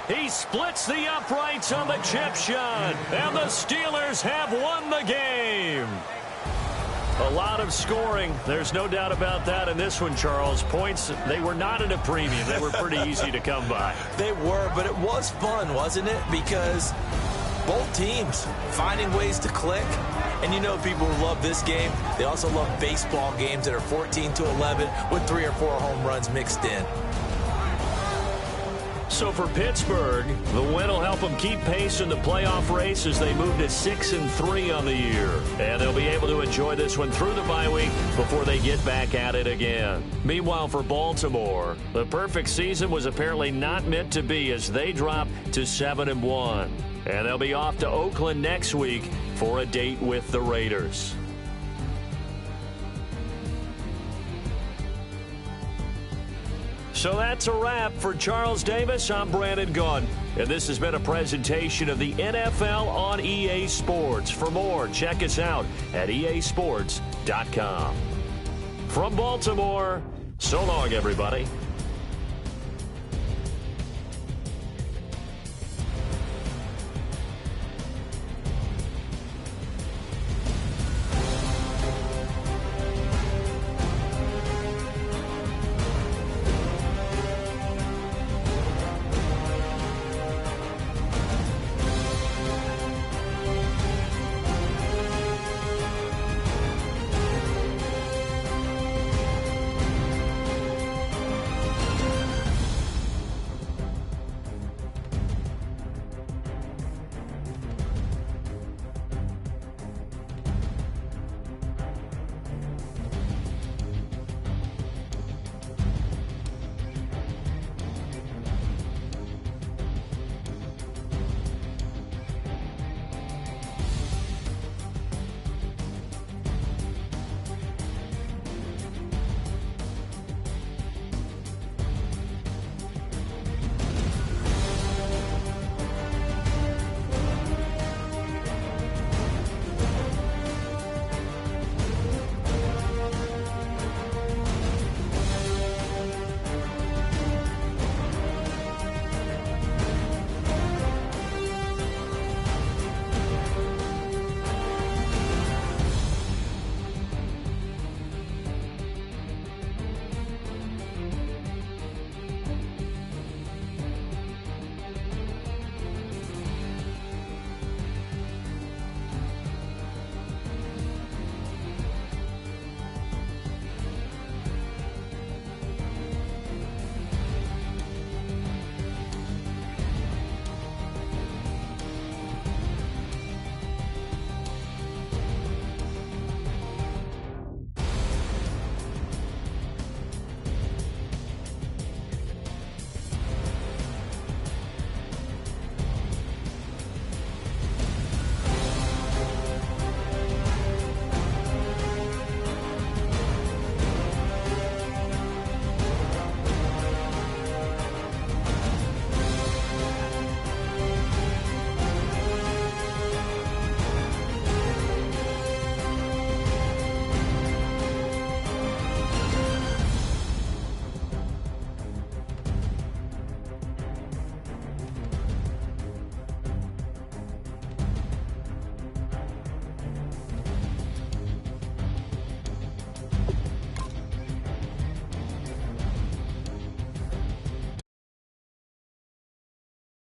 He splits the uprights on the chip shot, and the Steelers have won the game. A lot of scoring. There's no doubt about that in this one, Charles. Points, they were not at a premium. They were pretty easy to come by. They were, but it was fun, wasn't it? Because both teams finding ways to click. And you know people who love this game, they also love baseball games that are 14-11 with 3 or 4 home runs mixed in. So for Pittsburgh, the win will help them keep pace in the playoff race as they move to 6-3 on the year. And they'll be able to enjoy this one through the bye week before they get back at it again. Meanwhile, for Baltimore, the perfect season was apparently not meant to be as they drop to 7-1. And they'll be off to Oakland next week for a date with the Raiders. So that's a wrap for Charles Davis. I'm Brandon Gunn, and this has been a presentation of the NFL on EA Sports. For more, check us out at easports.com. From Baltimore, so long, everybody.